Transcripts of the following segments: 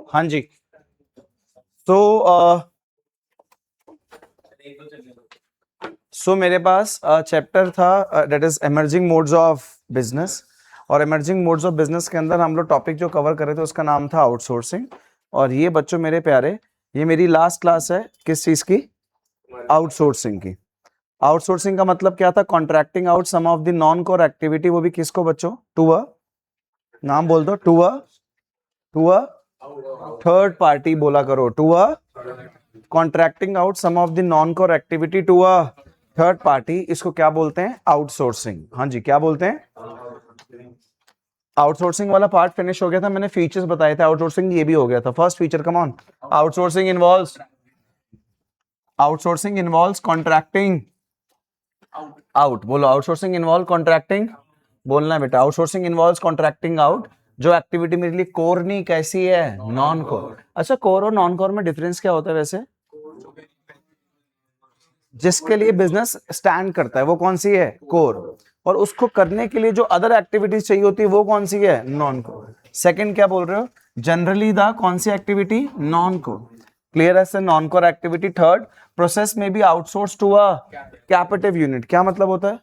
हाँ जी, तो मेरे पास चैप्टर था that is emerging modes of business, और एमर्जिंग मोड्स ऑफ बिजनेस के अंदर हम लोग टॉपिक जो कवर कर रहे थे उसका नाम था आउटसोर्सिंग। और ये बच्चों मेरे प्यारे, ये मेरी लास्ट क्लास है किस चीज की? आउटसोर्सिंग की। आउटसोर्सिंग का मतलब क्या था? Contracting out some of the non core activity, वो भी किसको बच्चों? टू अ, नाम बोल दो, टू अ थर्ड पार्टी, बोला करो, to a contracting out some of the non core activity to a third party. इसको क्या बोलते हैं? आउटसोर्सिंग। हाँ जी, क्या बोलते हैं? आउटसोर्सिंग वाला पार्ट फिनिश हो गया था, मैंने फीचर्स बताए थे आउटसोर्सिंग, ये भी हो गया था। First feature, come on, outsourcing involves contracting out. बोलो, आउटसोर्सिंग इन्वॉल्व कॉन्ट्रैक्टिंग, बोलना है बेटा, आउटसोर्सिंग इन्वॉल्व्स कॉन्ट्रैक्टिंग आउट जो एक्टिविटी मेरे लिए कोर नहीं, कैसी है? Non core. अच्छा, कोर और नॉन कोर में डिफरेंस क्या होता है वैसे? जिसके लिए बिजनेस स्टैंड करता है वो कौन सी है? कोर। और उसको करने के लिए जो अदर एक्टिविटीज चाहिए होती है वो कौन सी है? Non core. सेकंड क्या बोल रहे हो? जनरली द कौन सी एक्टिविटी? Non core. क्लियर है sir? Non core activity. Third, process में be outsource to a captive unit. क्या मतलब होता है?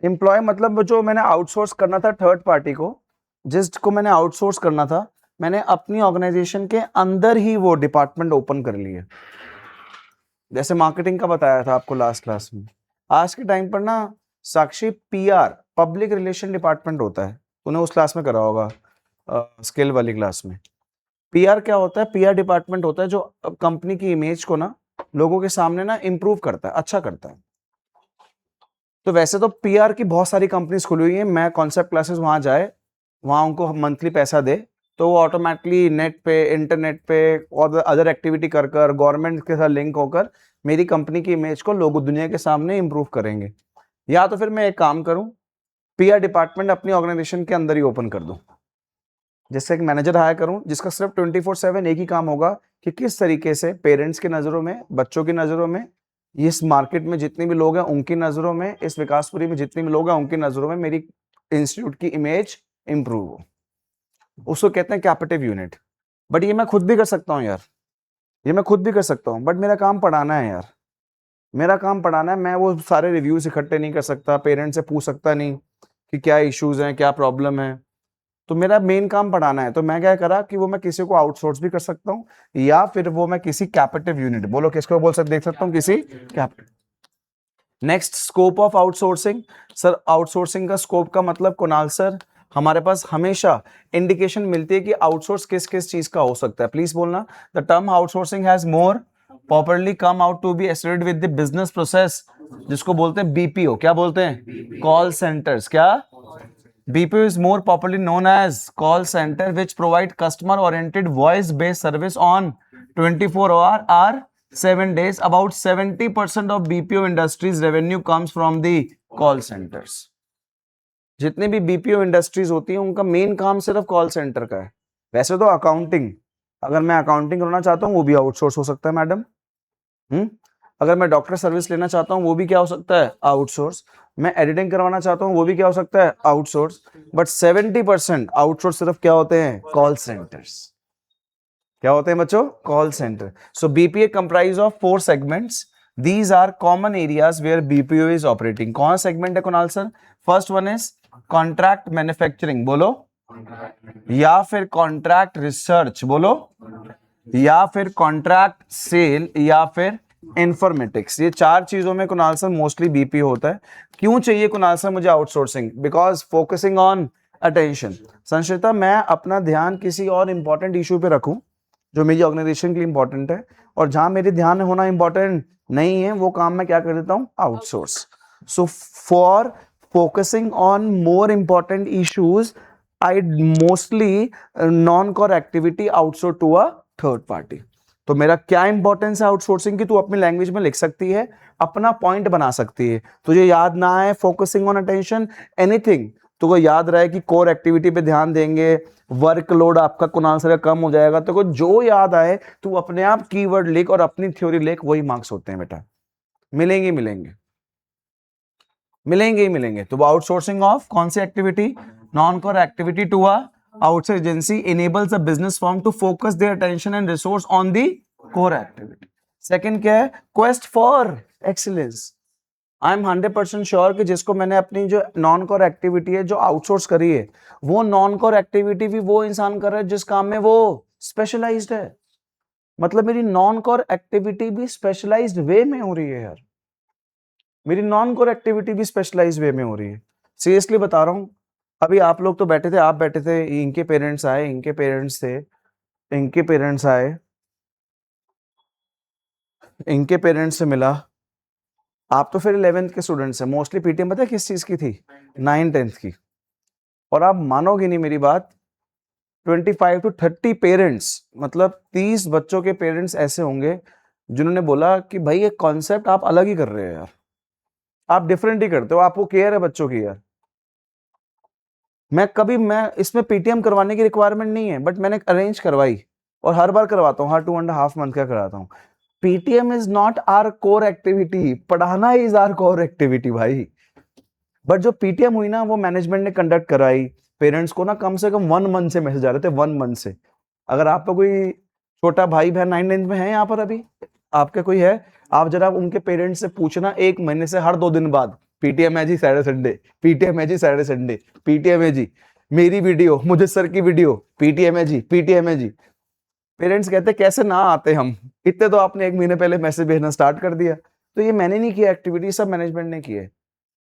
एम्प्लॉय मतलब जो मैंने आउटसोर्स करना था थर्ड पार्टी को, जिसको मैंने आउटसोर्स करना था, मैंने अपनी ऑर्गेनाइजेशन के अंदर ही वो डिपार्टमेंट ओपन कर लिया। जैसे मार्केटिंग का बताया था आपको लास्ट क्लास में। आज के टाइम पर ना साक्षी, पीआर, पब्लिक रिलेशन डिपार्टमेंट होता है, तूने उस क्लास में करा होगा, स्किल वाली क्लास में। पीआर क्या होता है? पीआर डिपार्टमेंट होता है जो कंपनी की इमेज को ना लोगों के सामने ना इंप्रूव करता है, अच्छा करता है। तो वैसे तो पीआर की बहुत सारी कंपनीज खुली हुई है, मैं कॉन्सेप्ट क्लासेस वहां जाए, वहां उनको मंथली पैसा दे, तो वो ऑटोमेटिकली नेट पे, इंटरनेट पे और अदर एक्टिविटी कर कर गवर्नमेंट के साथ लिंक होकर मेरी कंपनी की इमेज को लोगों दुनिया के सामने इंप्रूव करेंगे। या तो फिर मैं एक काम करूं, पीआर डिपार्टमेंट अपनी ऑर्गेनाइजेशन के अंदर ही ओपन कर दूं, जैसे एक मैनेजर हायर करूं जिसका सिर्फ 24/7 एक ही काम होगा कि किस तरीके से पेरेंट्स की नजरों में, बच्चों की नजरों में, इस मार्केट में जितने भी लोग हैं उनकी नजरों में, इस विकासपुरी में जितने भी लोग हैं उनकी नजरों में मेरी इंस्टीट्यूट की इमेज इंप्रूव हो। उसको कहते हैं कैपिटिव यूनिट। बट ये मैं खुद भी कर सकता हूँ यार, ये मैं खुद भी कर सकता हूँ, बट मेरा काम पढ़ाना है यार, मेरा काम पढ़ाना है। मैं वो सारे रिव्यूज इकट्ठे नहीं कर सकता, पेरेंट्स से पूछ सकता नहीं कि क्या इश्यूज हैं, क्या प्रॉब्लम है। तो मेरा मेन काम पढ़ाना है, तो मैं क्या करा कि वो मैं किसी को आउटसोर्स भी कर सकता हूँ, या फिर वो मैं किसी कैपिटिव यूनिट, बोलो किसको बोल सकते, देख सकता हूँ, किसी captive. Next, scope of outsourcing. Sir, outsourcing का स्कोप का मतलब कुणाल सर, हमारे पास हमेशा इंडिकेशन मिलती है कि आउटसोर्स किस किस चीज का हो सकता है, प्लीज बोलना। The term outsourcing has more popularly come out to be associated with the business process, जिसको बोलते हैं बीपीओ। क्या बोलते हैं? Call centres. क्या? BPO is more popularly known as call center which provide customer oriented voice based service on 24 hour 7 days. About 70% of BPO industries revenue comes from the call centers. जितने भी BPO industries होती हैं उनका main काम सिर्फ call centre का है। वैसे तो अकाउंटिंग, अगर मैं अकाउंटिंग करना चाहता हूँ वो भी आउटसोर्स हो सकता है मैडम। अगर मैं डॉक्टर सर्विस लेना चाहता हूँ वो भी क्या हो सकता है? आउटसोर्स। मैं एडिटिंग करवाना चाहता हूँ वो भी क्या हो सकता है? आउटसोर्स। बट 70% आउटसोर्स सिर्फ क्या होते हैं? Call centres. क्या होते हैं बच्चों? Call centre. So BPO comprise of 4 segments. These are common areas where BPO is operating. कौन सा सेगमेंट है Kunal sir? First one is contract manufacturing, बोलो, या फिर कॉन्ट्रैक्ट रिसर्च, बोलो, या फिर कॉन्ट्रैक्ट सेल, या फिर इंफॉर्मेटिक्स। ये 4 चीजों में कुणाल सर मोस्टली बीपी होता है। क्यों चाहिए कुणाल सर मुझे outsourcing? Because focusing on attention. Sanshrita, मैं अपना ध्यान किसी और इंपॉर्टेंट इशू पे रखूं जो मेरी ऑर्गेनाइजेशन के लिए इंपॉर्टेंट है, और जहां मेरे ध्यान होना इंपॉर्टेंट नहीं है वो काम मैं क्या कर देता हूं? Outsource. So for focusing on more important issues I mostly non-core activity outsource to a third party। तो मेरा क्या इंपॉर्टेंस है आउटसोर्सिंग की, तू अपनी लैंग्वेज में लिख सकती है, अपना पॉइंट बना सकती है। तुझे याद ना आए फोकसिंग ऑन अटेंशन, एनीथिंग तुझको याद रहे कि कोर एक्टिविटी पे ध्यान देंगे, वर्कलोड आपका कुणाल सर कम हो जाएगा, तो जो याद आए तू अपने आप कीवर्ड लिख और अपनी थ्योरी लिख, वही मार्क्स होते हैं बेटा। मिलेंगे मिलेंगे मिलेंगे ही मिलेंगे। तो आउटसोर्सिंग ऑफ कौन सी activity? Non-core activity to a outside agency enables a business firm to focus their attention and resource on the core activity. Second क्या है? Quest for excellence. I am 100% sure कि जिसको मैंने अपनी जो नॉन कोर एक्टिविटी है जो outsource करी है, वो नॉन कोर एक्टिविटी भी वो इंसान कर रहा है जिस काम में वो स्पेशलाइज्ड है. मतलब मेरी नॉन कोर एक्टिविटी भी स्पेशलाइज्ड वे में हो रही है यार. मेरी नॉन कोर एक्टिविटी भी स्पेशलाइज्ड वे में हो रही है. सीरियसली बता रहा हूं. अभी आप लोग तो बैठे थे, आप बैठे थे, इनके पेरेंट्स आए, इनके पेरेंट्स थे, इनके पेरेंट्स आए, इनके पेरेंट्स से मिला. आप तो फिर 11th के स्टूडेंट्स हैं. मोस्टली पीटीएम पता है किस चीज की थी? 9th-10th की. और आप मानोगे नहीं मेरी बात, 25 to 30 पेरेंट्स, मतलब 30 बच्चों के पेरेंट्स ऐसे होंगे जिन्होंने बोला कि भाई ये कॉन्सेप्ट आप अलग ही कर रहे हो यार, आप डिफरेंट ही करते हो, आपको केयर है बच्चों की यार. मैं इसमें पीटीएम करवाने की रिक्वायरमेंट नहीं है, बट मैंने अरेंज करवाई और हर बार करवाता हूँ, हर 2.5 मंथ का कराता हूँ. PTM is not our core activity, पढ़ाना इज आवर कोर एक्टिविटी भाई. बट जो पीटीएम हुई ना वो मैनेजमेंट ने कंडक्ट कराई. पेरेंट्स को ना कम से कम 1 मंथ से मैसेज आ रहे थे, 1 मंथ से. अगर आपका कोई छोटा भाई बहन 9th में है यहाँ पर, अभी आपके कोई है, आप जरा उनके पेरेंट्स से पूछना 1 महीने से हर 2 दिन बाद, पीटीएम है जी सैटरडे संडे, पीटीएम है जी सैटरडे संडे, पीटीएम है जी, मेरी वीडियो, मुझे सर की वीडियो, पीटीएम है जी, पीटीएम है जी. पेरेंट्स कहते कैसे ना आते हम, इतने तो आपने 1 महीने पहले मैसेज भेजना स्टार्ट कर दिया. तो ये मैंने नहीं किया एक्टिविटी, सब मैनेजमेंट ने की है.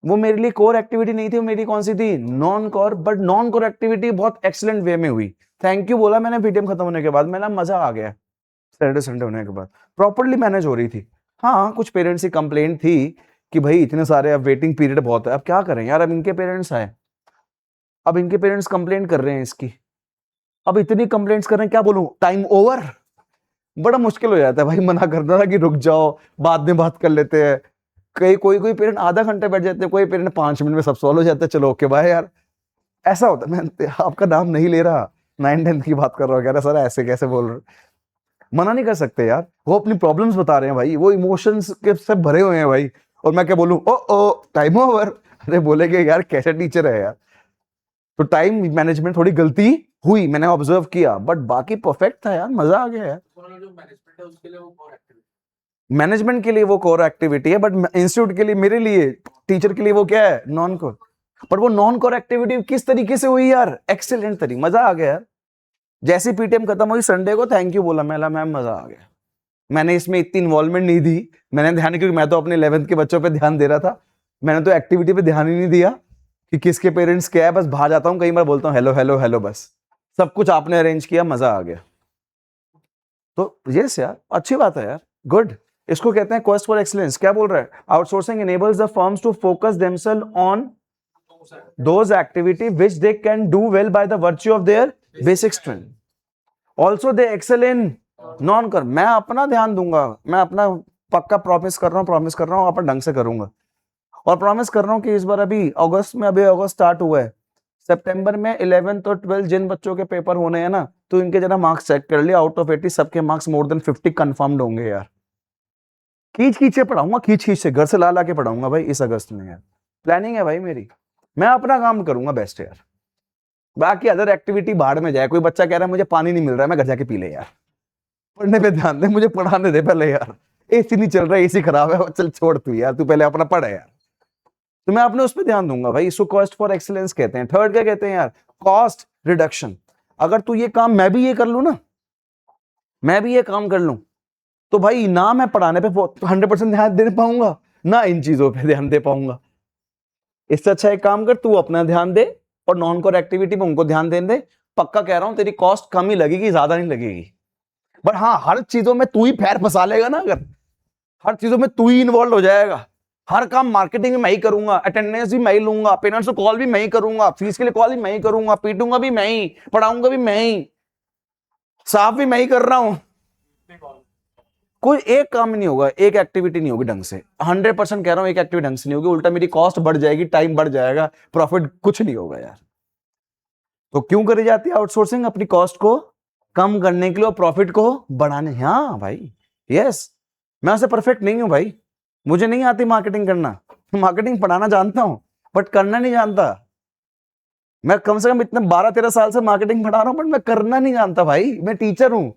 वो मेरे लिए कोर एक्टिविटी नहीं थी, वो मेरी कौन सी थी? Non core. But non core activity बहुत एक्सीलेंट वे में हुई. थैंक यू बोला मैंने पीटीएम खत्म होने के बाद, मेरा मजा आ गया. सैटरडे संडे होने के बाद प्रॉपर्ली मैनेज हो रही थी. हाँ, कुछ पेरेंट्स की कंप्लेंट थी कि भाई इतने सारे, अब वेटिंग पीरियड बहुत है, अब क्या करें यार. अब इनके पेरेंट्स आए, अब इनके पेरेंट्स कंप्लेंट कर रहे हैं इसकी, अब इतनी कंप्लेंट्स कर रहे हैं, क्या बोलूं, टाइम ओवर. बड़ा मुश्किल हो जाता है भाई मना करना ना कि रुक जाओ बाद में बात कर लेते हैं. कोई पेरेंट आधा घंटा बैठ जाते हैं, कोई पेरेंट 5 मिनट में सब सॉल्व हो जाता है, चलो ओके बाय यार. ऐसा होता है. मैं आपका नाम नहीं ले रहा, 9th-10th की बात कर रहा हूँ. कह रहा सर ऐसे कैसे बोल रहे, मना नहीं कर सकते यार. वो अपनी प्रॉब्लम्स बता रहे हैं भाई, वो इमोशंस के सब भरे हुए हैं भाई. और मैं क्या बोलूं, ओ टाइम ओवर. अरे बोलेगे यार कैसे टीचर है यार. तो टाइम मैनेजमेंट थोड़ी गलती हुई, मैंने ऑब्जर्व किया, बट बाकी परफेक्ट था यार, मजा आ गया यार. मैनेजमेंट के लिए वो कोर एक्टिविटी है, बट इंस्टीट्यूट के लिए, मेरे लिए, टीचर के लिए वो क्या है? Non core. पर वो नॉन कोर एक्टिविटी किस तरीके से हुई यार? एक्सीलेंट तरीके, मजा आ गया यार. जैसे पीटीएम खत्म हुई संडे को थैंक यू बोला, मैम मजा आ गया. मैंने इसमें इतनी इन्वॉल्वमेंट नहीं दी, मैंने ध्यान, क्योंकि मैं तो अपने 11th के बच्चों पे ध्यान दे रहा था. मैंने तो एक्टिविटी पे ध्यान ही नहीं दिया कि किसके पेरेंट्स क्या है. बस बाहर जाता हूँ, कई बार बोलता हूँ हेलो हेलो हेलो, बस. सब कुछ आपने अरेंज किया, मजा आ गया. तो यस यार, अच्छी बात है यार, गुड. इसको कहते हैं क्वेस्ट फॉर एक्सीलेंस. क्या बोल रहा है? Outsourcing enables the firms to focus themselves on those activity which they can do well by the virtue of their basic strength. Also they excel in non कर. मैं अपना ध्यान दूंगा, मैं अपना पक्का प्रॉमिस कर रहा हूँ अपन ढंग से करूंगा. और प्रॉमिस कर रहा हूँ कि इस बार अभी अगस्त में, अभी अगस्त स्टार्ट हुआ है, सितंबर में 11th और 12th जिन बच्चों के पेपर होने हैं ना, तो इनके जरा मार्क्स चेक कर लिया. आउट ऑफ 80 सबके मार्क्स मोर देन 50 कंफर्म्ड होंगे यार. खींच से पढ़ाऊंगा, खींच से घर से ला के पढ़ाऊंगा भाई इस अगस्त में यार. प्लानिंग है भाई मेरी, मैं अपना काम करूंगा बेस्ट यार. बाकी अदर एक्टिविटी बाहर में जाए. कोई बच्चा कह रहा है मुझे पानी नहीं मिल रहा है, मैं घर जाके पी ले यार. पढ़ने पे ध्यान दे, मुझे पढ़ाने दे पहले यार. एसी नहीं चल रहा है, एसी खराब है, चल छोड़ तू यार, तू पहले अपना पढ़ यार. तो मैं अपने उस पर ध्यान दूंगा भाई. इसको कॉस्ट फॉर एक्सीलेंस कहते हैं. थर्ड क्या कहते हैं यार? Cost reduction. अगर तू ये काम, मैं भी ये कर लूं ना, मैं भी ये काम कर लूं, तो भाई ना मैं पढ़ाने पे 100% ध्यान दे पाऊंगा, ना इन चीजों पे ध्यान दे पाऊंगा. इससे अच्छा एक काम कर, तू अपना ध्यान दे और नॉन कोर एक्टिविटी पे उनको ध्यान देने दे. पक्का कह रहा हूं तेरी कॉस्ट कम ही लगेगी, ज्यादा नहीं लगेगी. बट हाँ, हर चीजों में तू ही पैर फंसा लेगा ना, अगर हर चीजों में तू ही इन्वॉल्व हो जाएगा, हर काम मार्केटिंग में मैं ही करूंगा, अटेंडेंस भी मैं ही लूंगा, पेरेंट्स को कॉल भी मैं ही करूंगा, फीस के लिए कॉल भी मैं ही करूंगा, पीटूंगा भी मैं ही, पढ़ाऊंगा भी मैं ही, साफ भी मैं ही कर रहा हूं. कोई एक काम नहीं होगा, एक एक्टिविटी नहीं होगी ढंग से. 100% कह रहा हूं, एक एक्टिविटी ढंग से नहीं होगी, उल्टा मेरी कॉस्ट बढ़ जाएगी, टाइम बढ़ जाएगा, प्रॉफिट कुछ नहीं होगा यार. तो क्यों करी जाती है आउटसोर्सिंग? अपनी कॉस्ट को कम करने के लिए और प्रॉफिट को बढ़ाने. हाँ भाई, यस. मैं उससे परफेक्ट नहीं हूं भाई, मुझे नहीं आती मार्केटिंग करना. मार्केटिंग पढ़ाना जानता हूं, बट करना नहीं जानता. मैं कम से कम इतने 12-13 साल से मार्केटिंग पढ़ा रहा हूं, बट मैं करना नहीं जानता भाई। मैं टीचर हूं,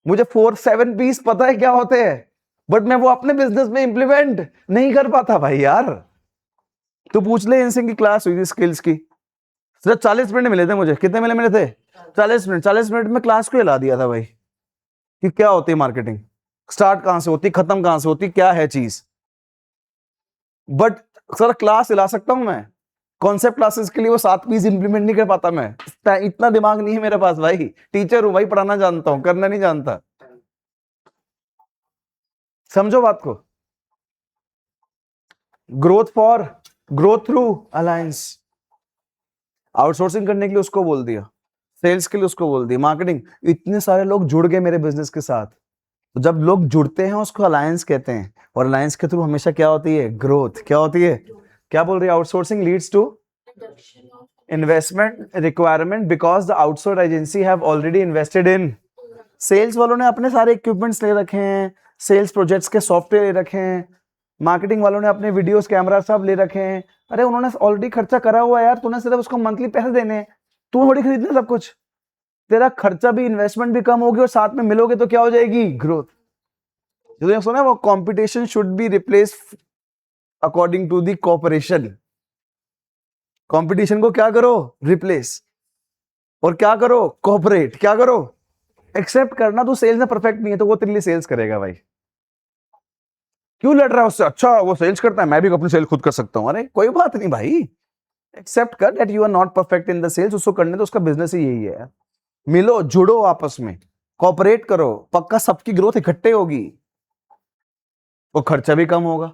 मुझे 4-7 पीस पता है क्या होते हैं, बट मैं वो अपने बिजनेस में इंप्लीमेंट नहीं कर पाता भाई यार। तू पूछ ले, इनसे की क्लास हुई थी स्किल्स की, सिर्फ 40 मिनट मिले थे मुझे। कितने मिले थे? 40 मिनट। 40 मिनट में क्लास को हिला दिया था भाई कि क्या होती है मार्केटिंग, स्टार्ट कहां से होती, खत्म कहां से होती, क्या है चीज। बट सर क्लास हिला सकता हूं मैं, कॉन्सेप्ट क्लासेस के लिए वो 7 पीस इंप्लीमेंट नहीं कर पाता मैं। इतना दिमाग नहीं है मेरे पास भाई। टीचर हूं भाई, पढ़ाना जानता हूं, करना नहीं जानता। समझो बात को। Growth through alliance. आउटसोर्सिंग करने के लिए उसको बोल दिया, सेल्स के लिए उसको बोल दिया, मार्केटिंग। इतने सारे लोग जुड़ गए मेरे बिजनेस के साथ। तो जब लोग जुड़ते हैं उसको अलायंस कहते हैं, और अलायंस के थ्रू हमेशा क्या होती है? ग्रोथ। क्या होती है? क्या बोल रही है? Outsourcing leads to investment requirement because the outsource agency have already invested in. Sales वालों ने अपने सारे इक्विपमेंट्स ले रखे हैं, सेल्स प्रोजेक्ट्स के सॉफ्टवेयर ले रखे हैं, मार्केटिंग वालों ने अपने वीडियोस कैमरा सब ले रखे हैं। अरे उन्होंने ऑलरेडी खर्चा करा हुआ है यार, तूने सिर्फ उसको मंथली पैसे देने हैं, तू थोड़ी खरीदना सब कुछ। तेरा खर्चा भी, इन्वेस्टमेंट भी कम होगी, और साथ में मिलोगे तो क्या हो जाएगी? ग्रोथ। जो सुना वो competition should be replace according to the cooperation. Competition को क्या करो? रिप्लेस। और क्या करो? कोऑपरेट। क्या करो? एक्सेप्ट करना। तू सेल्स में परफेक्ट नहीं है तो वो तेरे लिए सेल्स करेगा भाई। क्यों लड़ रहा है उससे? अच्छा वो सेल्स करता है, मैं भी अपनी सेल खुद कर सकता हूं। अरे कोई बात नहीं भाई, एक्सेप्ट कर that you are not perfect in the sales. उसको करने तो, उसका बिजनेस ही यही है। मिलो, जुड़ो आपस में, कोऑपरेट करो, पक्का सबकी ग्रोथ इकट्ठे होगी, और खर्चा भी कम होगा।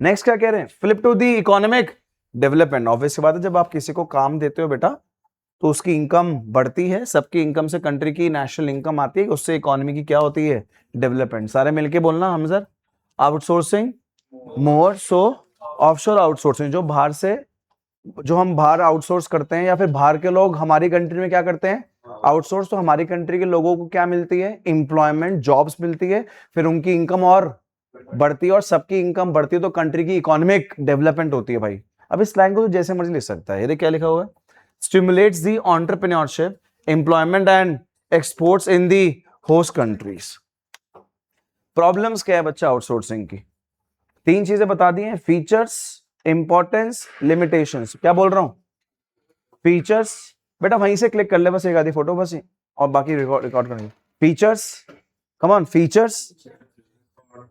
नेक्स्ट क्या कह रहे हैं? Flip to the economic development. Obvious बात है, जब आप किसी को काम देते हो बेटा तो उसकी इनकम बढ़ती है, सबकी इनकम से कंट्री की नेशनल इनकम आती है, उससे इकोनॉमी की क्या होती है? डेवलपमेंट। सारे मिलके बोलना हम सर। आउटसोर्सिंग मोर, सो ऑफशोर आउटसोर्सिंग। जो बाहर से, जो हम बाहर आउटसोर्स करते हैं, या फिर बाहर के लोग हमारी कंट्री में क्या करते हैं? आउटसोर्स। तो हमारी कंट्री के लोगों को क्या मिलती है? एम्प्लॉयमेंट, जॉब्स मिलती है, फिर उनकी इनकम और बढ़ती है, और सबकी इनकम बढ़ती है तो कंट्री की इकोनॉमिक डेवलपमेंट होती है भाई। अब इस लाइन को तो जैसे मर्जी लिख सकता है। ये क्या लिखा हुआ है? Stimulates the entrepreneurship, employment and exports in the host countries. Problems क्या है बच्चा आउटसोर्सिंग की? 3 चीजें बता दी हैं, फीचर्स, इंपॉर्टेंस, लिमिटेशंस। क्या बोल रहा हूं? फीचर्स बेटा वहीं से क्लिक कर ले बस, एक आधी फोटो बस, और बाकी रिकॉर्ड करेंगे। Features, come on, features,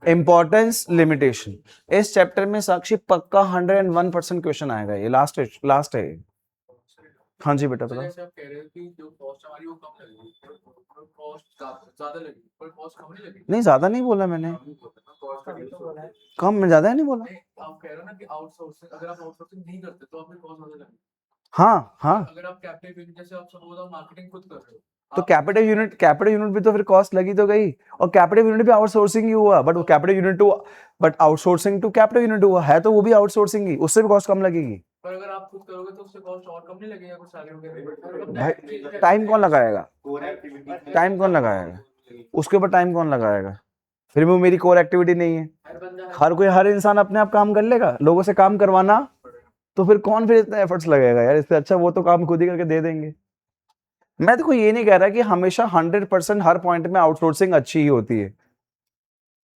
importance, limitation. इस चैप्टर में साक्षी पक्का 101% क्वेश्चन आएगा। ये लास्ट है। हाँ जी बेटा, जैसे आप कह रहे हो कि जो कॉस्ट हमारी वो कम लगेगी, कॉस्ट ज्यादा लगेगी, पर कॉस्ट कम नहीं लगेगी। नहीं, ज्यादा नहीं बोला मैंने, कम में ज्यादा नहीं बोला। आप कह रहे हो ना कि आउटसोर्सिंग, अगर आप आउटसोर्सिंग नहीं करते तो आपकी कॉस्ट ज्यादा लगेगी। हाँ हाँ, अगर आप कैप्टिव यूनिट, जैसे आप सपोज आप मार्केटिंग खुद कर रहे हो, तो कैपिटल यूनिट भी तो फिर कॉस्ट लगी तो गई, और कैपिटल यूनिट भी आउटसोर्सिंग ही हुआ, बट वो capital unit to, but outsourcing to capital unit हुआ है, तो वो भी आउटसोर्सिंग ही, उससे भी कॉस्ट कम लगेगी। पर अगर आप खुद करोगे तो उससे कॉस्ट और कम नहीं लगेगा कुछ सारे भाई टाइम कौन लगाएगा? टाइम कौन लगाएगा उसके ऊपर? टाइम कौन लगाएगा? फिर वो मेरी कोर एक्टिविटी नहीं है। हर इंसान अपने आप काम कर लेगा, लोगों से काम करवाना, तो फिर कौन फिर इतना एफर्ट्स लगेगा यार? इससे अच्छा वो तो काम खुद ही करके दे देंगे। मैं देखो ये नहीं कह रहा कि हमेशा 100% हर पॉइंट में आउटसोर्सिंग अच्छी ही होती है,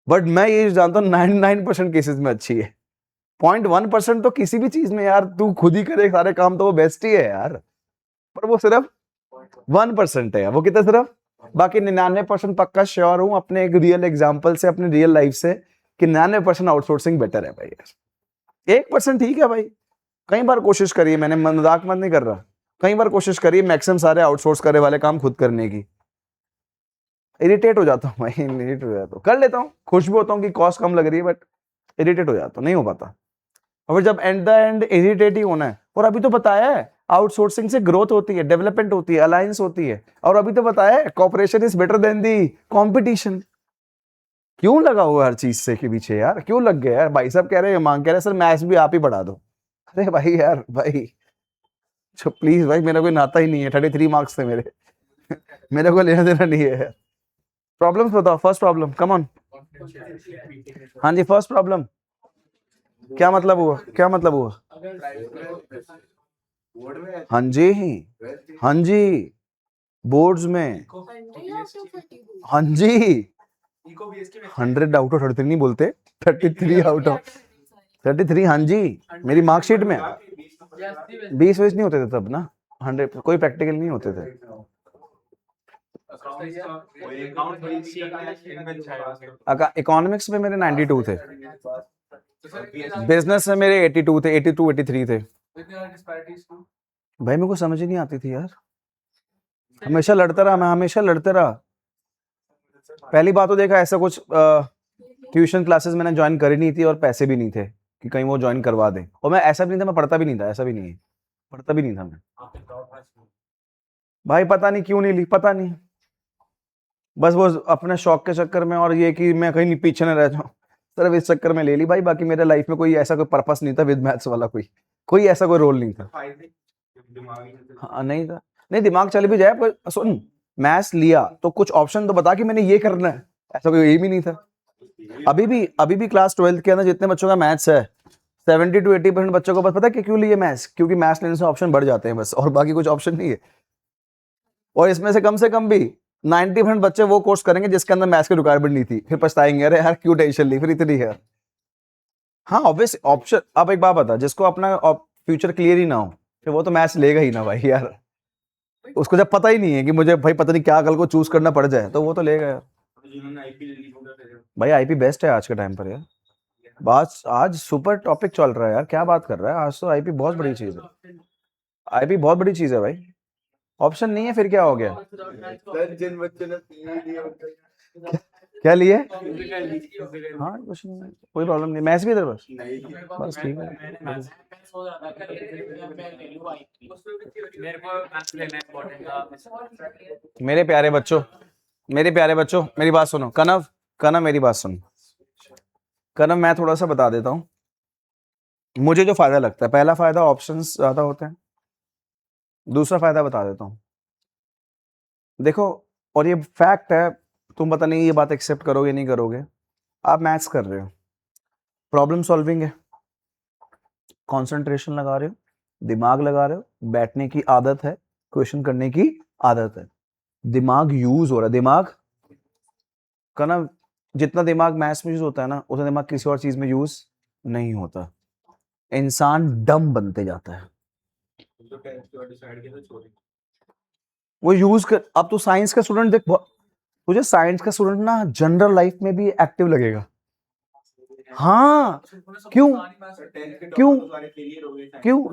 बट मैं ये जानता हूँ 99% केसेस में अच्छी है। 0.1% तो किसी भी चीज में यार तू खुद ही करे सारे काम, तो वो बेस्ट ही है यार, पर वो सिर्फ 1% है। वो कितना? सिर्फ। बाकी 99% पक्का श्योर हूं अपने एक रियल एग्जांपल से, अपने रियल लाइफ से, कि 99% आउटसोर्सिंग बेटर है भाई यार। 1% ठीक है भाई, कई बार कोशिश करिए, मैंने मजाक मत नहीं कर रहा, कई बार कोशिश करिए मैक्सिमम सारे आउटसोर्स करे वाले काम खुद करने की। इरिटेट हो जाता हूँ भाई, इरिटेट हो जाता हूँ, कर लेता हूँ, खुश भी होता हूँ कि कॉस्ट कम लग रही है, बट इरिटेट हो जाता हूँ, नहीं हो पाता। और जब एंड द एंड इरिटेट ही होना है। और अभी तो बताया है आउटसोर्सिंग से ग्रोथ होती है, डेवलपमेंट होती है, अलायंस होती है, और अभी तो बताया है cooperation is better than the competition. क्यों लगा हुआ हर चीज से के पीछे यार? क्यों लग गया यार? भाई साहब कह रहे हैं, मांग कह रहे हैं सर मैथ्स भी आप ही पढ़ा दो। अरे भाई यार भाई, तो प्लीज भाई, मेरा कोई नाता ही नहीं है, 33 मार्क्स थे मेरे मेरे को लेना देना नहीं है। प्रॉब्लम्स बताओ, फर्स्ट प्रॉब्लम, कम ऑन। हाँ जी, फर्स्ट प्रॉब्लम क्या मतलब हुआ? क्या मतलब हुआ? बोर्ड में हाँ जी, ट्वेल्थ हाँ जी, बोर्ड्स में, इको हाँ जी, इको बीएसटी में 100 आउट ऑफ 33 नहीं बोलते, 33 आउट ऑफ 33, हाँ जी, मेरी मार्कशीट में 20 नहीं होते थे तब ना, 100 कोई प्रैक्टिकल नहीं होते थे। इकोनॉमिक्स में मेरे 92 थे, बिजनेस में मेरे 82 थे, 82 83 थे। भाई मेरे को समझ ही नहीं आती थी यार, हमेशा लड़ता रहा मैं, हमेशा लड़ता रहा। पहली बात तो देखा, ऐसा कुछ ट्यूशन क्लासेस मैंने ज्वाइन करी नहीं थी और पैसे भी नहीं थे कि कहीं वो ज्वाइन करवा दे, और मैं ऐसा भी नहीं था, मैं पढ़ता भी नहीं था, ऐसा भी नहीं है, पढ़ता भी नहीं था मैं। भाई पता नहीं क्यों नहीं ली, पता नहीं, बस वो अपने शौक के चक्कर में, और ये कि मैं कहीं पीछे न रह जाऊं, सिर्फ इस चक्कर में ले ली भाई। बाकी मेरे लाइफ में कोई ऐसा कोई पर्पस नहीं था विद मैथ्स वाला, कोई ऐसा कोई रोल नहीं था। हाँ नहीं था, नहीं दिमाग चल भी जाए, पर सुन, मैथ्स लिया तो कुछ ऑप्शन तो बता कि मैंने ये करना है, ऐसा कोई एम ही नहीं था। अभी भी क्लास 12th के अंदर जितने बच्चों का मैथ्स है, 70 to 80% बच्चों को बस पता है कि क्यों लिए मैथ्स, क्योंकि मैथ्स लेने से ऑप्शन बढ़ जाते हैं बस, और बाकी कुछ ऑप्शन नहीं है। और इसमें से कम भी 90% बच्चे वो कोर्स करेंगे जिसके अंदर मैथ्स की रिक्वायरमेंट नहीं थी, फिर पछताएंगे, अरे यार क्यों टेंशन ली, फिर इतनी है। हाँ ऑब्वियस ऑप्शन, अब एक बात बता, जिसको अपना फ्यूचर क्लियर ही ना हो, फिर वो तो मैथ्स लेगा ही ना भाई यार, उसको जब पता ही नहीं है कि मुझे भाई पता नहीं क्या कल को चूज करना पड़ जाए, तो वो तो लेगा यार। भाई आईपी बेस्ट है आज के टाइम पर यार, बात आज सुपर टॉपिक चल रहा है यार, क्या बात कर रहा है, आज तो आईपी बहुत बड़ी चीज है, आईपी बहुत बड़ी चीज है भाई। ऑप्शन नहीं है फिर क्या हो गया, जिन बच्चों ने क्या लिए? हाँ कुछ नहीं, कोई प्रॉब्लम नहीं, मैथ्स भी इधर बस ठीक है। मेरे प्यारे बच्चों, मेरी बात सुनो, कनव कनव मेरी बात सुनो, कनव मैं थोड़ा सा बता देता हूँ मुझे जो फायदा लगता है। पहला फायदा, ऑप्शंस ज्यादा होते हैं। दूसरा फायदा बता देता हूँ, देखो, और ये फैक्ट है, तुम पता नहीं ये बात एक्सेप्ट करोगे नहीं करोगे। आप मैथ्स कर रहे हो, प्रॉब्लम सॉल्विंग है, कंसंट्रेशन लगा रहे हो, दिमाग लगा रहे हो, बैठने की आदत है, क्वेश्चन करने की आदत है, दिमाग यूज हो रहा है। दिमाग का ना, जितना दिमाग मैथ्स में यूज होता है ना, उतना दिमाग किसी और चीज में यूज नहीं होता, इंसान डम बनते जाता है। वो यूज कर, अब तो साइंस का स्टूडेंट देख, तुझे साइंस का स्टूडेंट ना जनरल लाइफ में भी एक्टिव लगेगा। हाँ क्यों क्यों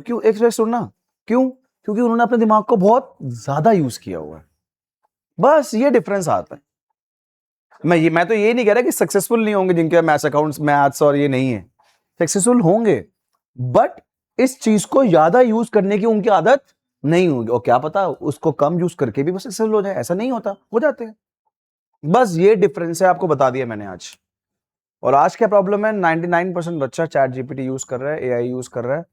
क्यों एक सेकंड सुनना, क्यों? क्योंकि उन्होंने अपने दिमाग को बहुत ज्यादा यूज किया हुआ है, बस ये डिफरेंस आता है। मैं तो ये नहीं कह रहा कि सक्सेसफुल नहीं होंगे जिनके मैथ्स अकाउंट्स मैथ्स और ये नहीं है, सक्सेसफुल होंगे, बट इस चीज को ज्यादा यूज करने की उनकी आदत नहीं होगी, और क्या पता उसको कम यूज करके भी वो सक्सेसफुल हो जाए, ऐसा नहीं होता, हो जाते हैं। बस ये डिफरेंस है, आपको बता दिया मैंने आज। और आज क्या प्रॉब्लम है, 99% बच्चा चैट जीपीटी यूज कर रहा है, एआई यूज कर रहा है,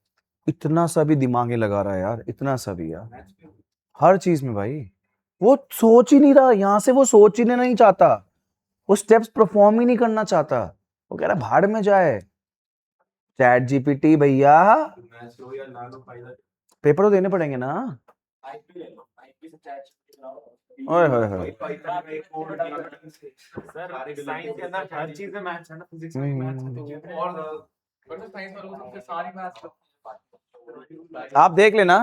इतना सा भी दिमाग ही लगा रहा है यार, इतना सा भी यार, हर चीज में भाई। वो सोच ही नहीं रहा, यहां से वो सोच ही नहीं चाहता, वो स्टेप्स परफॉर्म ही नहीं करना चाहता, वो कह रहा भाड़ में जाए चैट जीपीटी भैया, पेपर तो देने पड़ेंगे ना। ओए होए होए, आप देख लेना,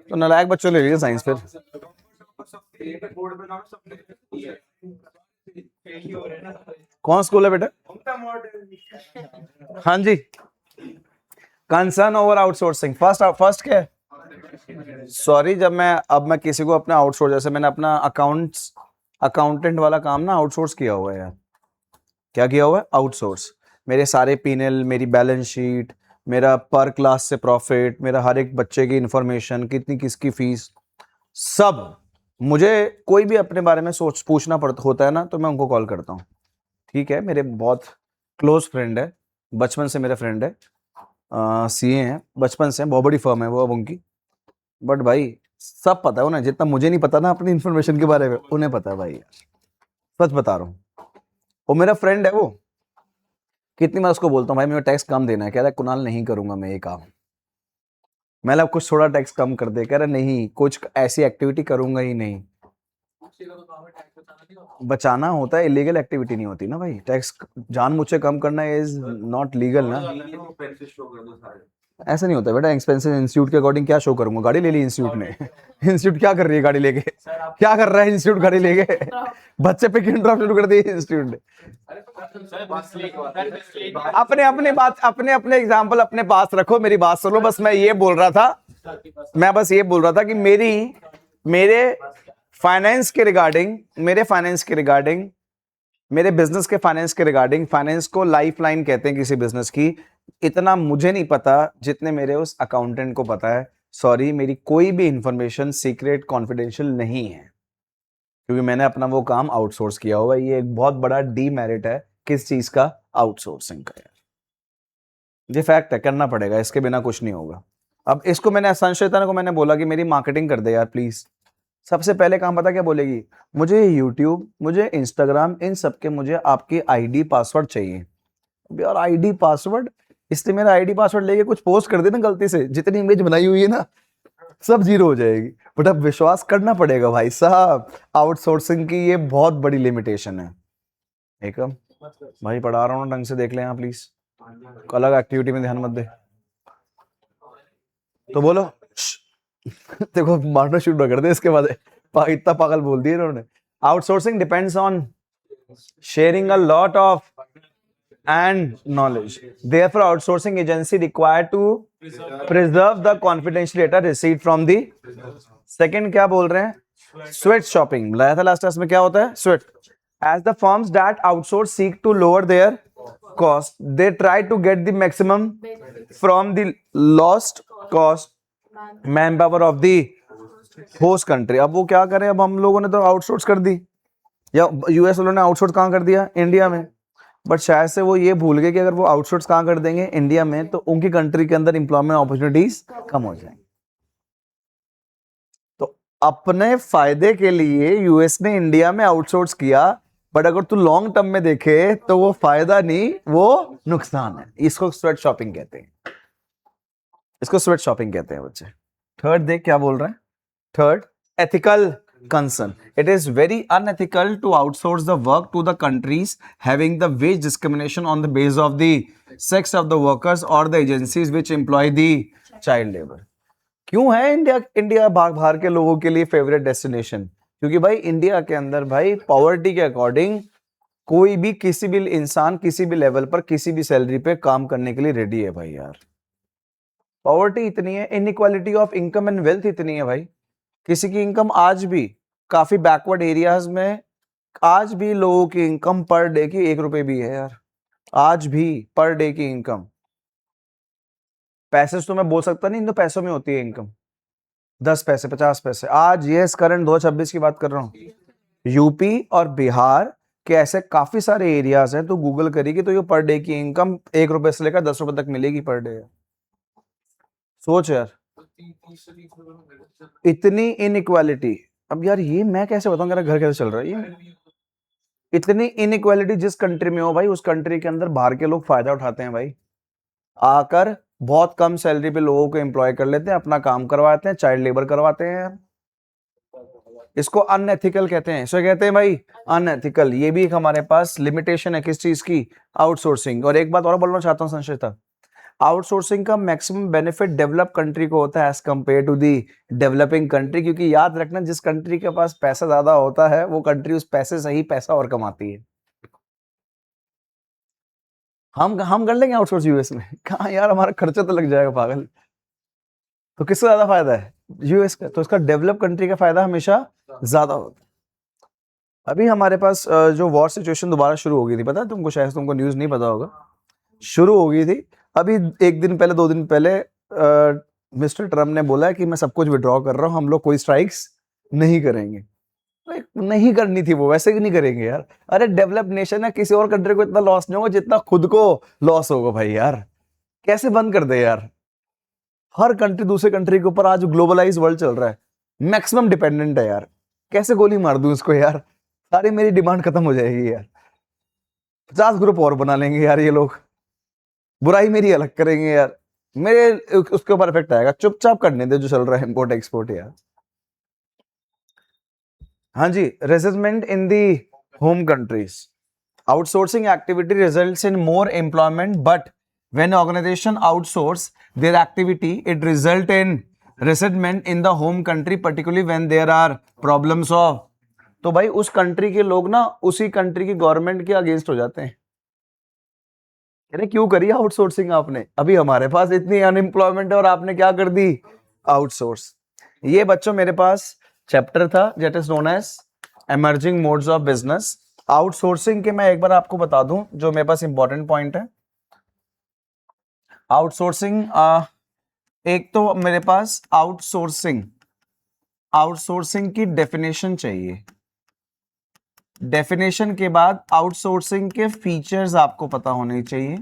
तो नालायक बच्चों ले लीजिए साइंस फिर। कौन स्कूल है बेटा? हाँ जी, कंसर्न ओवर आउटसोर्सिंग, फर्स्ट क्या है? सॉरी, जब मैं किसी को अपना आउटसोर्स, जैसे मैंने अपना अकाउंटेंट वाला काम ना आउटसोर्स किया हुआ है यार। क्या किया हुआ है? आउटसोर्स। मेरे सारे पीएनएल, मेरी बैलेंस शीट, मेरा पर क्लास से प्रॉफिट, मेरा हर एक बच्चे की इंफॉर्मेशन, कितनी किसकी फीस, सब मुझे कोई भी अपने बारे में पूछना पड़ता होता है ना, तो मैं उनको कॉल करता हूँ। ठीक है, मेरे बहुत क्लोज फ्रेंड है, बचपन से मेरे फ्रेंड है, सीए हैं, बचपन से, बहुत बड़ी फर्म है वो अब उनकी, बट भाई सब पता है उन्हें, जितना मुझे नहीं पता ना अपनी इंफॉर्मेशन के बारे में, उन्हें पता है भाई, सच बता रहा हूँ, वो मेरा फ्रेंड है वो। कितनी बार उसको बोलता हूँ भाई मुझे टैक्स कम देना है, कह रहा है कुणाल नहीं करूंगा मैं ये काम। मतलब कुछ थोड़ा टैक्स कम कर दे, कह रहा नहीं कुछ ऐसी एक्टिविटी करूंगा ही नहीं। उसके का तो काम है टैक्स बचाना, नहीं होता। बचाना होता है, इलीगल एक्टिविटी नहीं होती ना भाई। टैक्स जानबूझ कम करना इज नॉट लीगल ना। ऐसा नहीं होता बेटा। एक्सपेंसिव इंस्टीट्यूट के अकॉर्डिंग क्या शो करूंगा, गाड़ी ले ली इंस्टीट्यूट ने। इंस्टीट्यूट क्या कर रही है गाड़ी लेके, क्या कर रहा है इंस्टीट्यूट गाड़ी लेके? बच्चे पे क्यों ड्रॉप शुरू कर दी इंस्टीट्यूट ने? अपने अपने एग्जाम्पल अपने पास रखो, मेरी बात सुनो। बस मैं ये बोल रहा था, कि मेरे फाइनेंस के रिगार्डिंग, मेरे बिजनेस के फाइनेंस के रिगार्डिंग, फाइनेंस को लाइफ लाइन कहते हैं किसी बिजनेस की, इतना मुझे नहीं पता जितने मेरे उस अकाउंटेंट को पता है। सॉरी, मेरी कोई भी इंफॉर्मेशन सीक्रेट कॉन्फिडेंशियल नहीं है, क्योंकि मैंने अपना वो काम आउटसोर्स किया हुआ है। ये एक बहुत बड़ा डीमेरिट है किस चीज का, आउटसोर्सिंग का यार। ये फैक्ट है, करना पड़ेगा, इसके बिना कुछ नहीं होगा। अब इसको मैंने संशयता को मैंने बोला कि मेरी मार्केटिंग कर दे यार प्लीज। सबसे पहले काम पता क्या बोलेगी, मुझे यूट्यूब, मुझे इंस्टाग्राम, इन सब के मुझे आपकी आईडी पासवर्ड चाहिए। यार आईडी पासवर्ड, इसलिए मेरा आईडी पासवर्ड लेके कुछ पोस्ट कर देना गलती से, जितनी इमेज बनाई हुई है ना सब जीरो हो जाएगी। बट अब विश्वास करना पड़ेगा भाई साहब, आउटसोर्सिंग की ये बहुत बड़ी लिमिटेशन है। एकम भाई पढ़ा रहा हूँ ढंग से देख ले यहाँ प्लीज, अलग एक्टिविटी में ध्यान मत दे। तो बोलो देखो मारना शुरू कर दे इसके बाद, इतना पागल बोल दिया इन्होंने। Outsourcing depends on sharing a lot of and knowledge. Therefore, outsourcing agency required to preserve the confidential data received from the second. क्या बोल रहे हैं, स्वेट शॉपिंग बताया था लास्ट क्लास में, क्या होता है sweat. As the firms that outsource seek to lower their cost, they try to get the maximum from the lost cost manpower of the host country. अब वो क्या करें, अब हम लोगों ने तो आउटसोर्स कर दी, या यूएस वालों ने आउटसोर्स कहाँ कर दिया, इंडिया में। बट शायद से वो ये भूल गए कि अगर वो आउटसोर्स कहाँ कर देंगे, इंडिया में, तो उनकी कंट्री के अंदर एम्प्लॉयमेंट अपॉर्चुनिटीज कम हो जाएंगी। तो अपने फायदे के लिए यूएस ने इंडिया में आउटसोर्स किया, बट अगर तू लॉन्ग टर्म में देखे तो वो फायदा नहीं, वो नुकसान है। इसको स्वेट शॉपिंग कहते हैं, बच्चे। थर्ड देख क्या बोल रहे हैं, third ethical concern. It is very unethical to outsource the work to the countries having the wage discrimination on the basis of the sex of the workers or the agencies which employ the child labor. क्यों है India बाहर के लोगों के लिए favourite destination? क्योंकि भाई India के अंदर भाई पॉवर्टी के अकॉर्डिंग कोई भी किसी भी इंसान किसी भी लेवल पर किसी भी सैलरी पे काम करने के लिए रेडी है भाई यार। पॉवर्टी इतनी है, inequality of income and wealth इतनी है भाई। किसी की इनकम आज भी काफी बैकवर्ड एरियाज में, आज भी लोगों की इनकम पर डे की 1 रुपए भी है यार, आज भी पर डे की इनकम। पैसे तो मैं बोल सकता नहीं, तो पैसों में होती है इनकम, 10 पैसे 50 पैसे। आज ये करंट 2026 की बात कर रहा हूँ, यूपी और बिहार के ऐसे काफी सारे एरियाज हैं, तो गूगल करेगी तो ये पर डे की इनकम 1 रुपए से लेकर 10 रुपए तक मिलेगी पर डे। सोच यार, इतनी इनइक्वालिटी। अब यार ये मैं कैसे बताऊं, मेरा घर कैसे चल रहा है ये, इतनी इनइक्वालिटी जिस कंट्री में हो भाई, उस कंट्री के अंदर बाहर के लोग फायदा उठाते हैं भाई, आकर बहुत कम सैलरी पे लोगों को एम्प्लॉय कर लेते हैं, अपना काम करवाते हैं, चाइल्ड लेबर करवाते हैं। इसको अनएथिकल कहते हैं, इसको कहते हैं भाई अनएथिकल। ये भी एक हमारे पास लिमिटेशन है किस चीज की, आउटसोर्सिंग। और एक बात और बोलना चाहता हूँ संशयता, आउटसोर्सिंग का मैक्सिमम बेनिफिट डेवलप कंट्री को होता है as compare to the developing country. क्योंकि याद रखना, जिस कंट्री के पास पैसा ज्यादा होता है वो कंट्री उस पैसे से ही पैसा और कमाती है। हम कर लेंगे आउटसोर्स यूएस में, कहाँ यार, हमारा खर्चा तो लग जाएगा पागल। तो किसका ज्यादा फायदा है, यूएस का। तो इसका डेवलप कंट्री का फायदा हमेशा ज्यादा होता है। अभी हमारे पास जो वॉर सिचुएशन दोबारा शुरू हो गई थी, पता है तुमको, शायद तुमको न्यूज नहीं पता होगा, शुरू हो गई थी अभी 1 दिन पहले 2 दिन पहले। मिस्टर ट्रम्प ने बोला कि मैं सब कुछ विड्रॉ कर रहा हूं, हम लोग कोई स्ट्राइक्स नहीं करेंगे। नहीं करनी थी वो, वैसे ही नहीं करेंगे यार। अरे डेवलप नेशन है, किसी और कंट्री को इतना लॉस नहीं होगा जितना खुद को लॉस होगा भाई यार। कैसे बंद कर दे यार, हर कंट्री दूसरे कंट्री के ऊपर, आज ग्लोबलाइज वर्ल्ड चल रहा है, मैक्सिमम डिपेंडेंट है यार। कैसे गोली मार दूं इसको यार, सारी मेरी डिमांड खत्म हो जाएगी यार। 50 ग्रुप और बना लेंगे यार ये लोग, बुराई मेरी अलग करेंगे यार, मेरे उसके ऊपर इफेक्ट आएगा। चुपचाप करने दे जो चल रहा है इम्पोर्ट एक्सपोर्ट यार। हाँ जी, रेसिजमेंट in the home countries. Outsourcing activity results in more employment, but when organization outsource their activity, it result in resentment in the home country, particularly when there are problems of। तो भाई उस country के लोग ना उसी country की government के against हो जाते हैं। अरे क्यों करी आउटसोर्सिंग आपने, अभी हमारे पास इतनी अनएम्प्लॉयमेंट है और आपने क्या कर दी, आउटसोर्स। ये बच्चों मेरे पास चैप्टर था that is known as emerging modes of business. Outsourcing के मैं एक बार आपको बता दूं जो मेरे पास इंपॉर्टेंट पॉइंट है। आउटसोर्सिंग एक तो मेरे पास आउटसोर्सिंग की डेफिनेशन चाहिए। डेफिनेशन के बाद आउटसोर्सिंग के फीचर्स आपको पता होने चाहिए।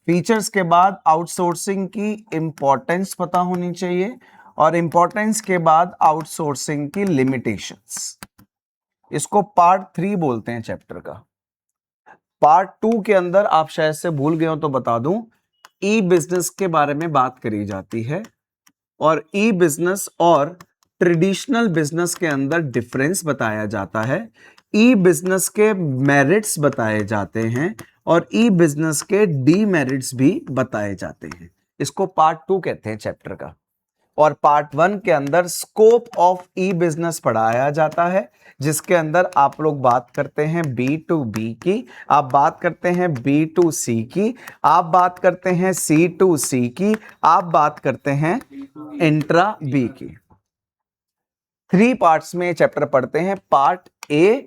फीचर्स के बाद आउटसोर्सिंग की इंपॉर्टेंस पता होनी चाहिए, और इंपॉर्टेंस के बाद आउटसोर्सिंग की लिमिटेशंस। इसको पार्ट 3 बोलते हैं चैप्टर का। पार्ट 2 के अंदर आप शायद से भूल गए हो तो बता दूं, ई बिजनेस के बारे में बात करी जाती है, और ई बिजनेस और ट्रेडिशनल बिजनेस के अंदर डिफरेंस बताया जाता है। ई बिजनेस के मेरिट्स बताए जाते हैं और ई बिजनेस के डीमेरिट्स भी बताए जाते हैं। इसको पार्ट 2 कहते हैं चैप्टर का। और पार्ट 1 के अंदर स्कोप ऑफ ई बिजनेस पढ़ाया जाता है, जिसके अंदर आप लोग बात करते हैं B2B की, आप बात करते हैं B2C की, आप बात करते हैं C2C की, आप बात करते हैं इंट्रा बी की। 3 पार्ट्स में चैप्टर पढ़ते हैं, पार्ट A,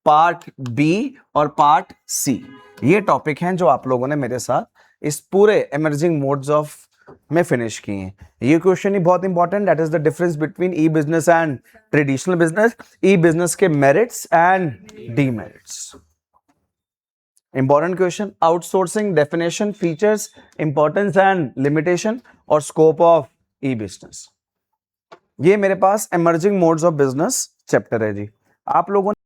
पार्ट B और पार्ट C। ये टॉपिक हैं जो आप लोगों ने मेरे साथ इस पूरे इमर्जिंग मोड्स ऑफ में फिनिश किए हैं। ये क्वेश्चन ही बहुत important, that is the difference between e business and traditional business, e business के merits and demerits. Important question, outsourcing definition, features, importance and limitation और स्कोप ऑफ ई बिजनेस। ये मेरे पास emerging modes of business chapter है जी। आप लोगों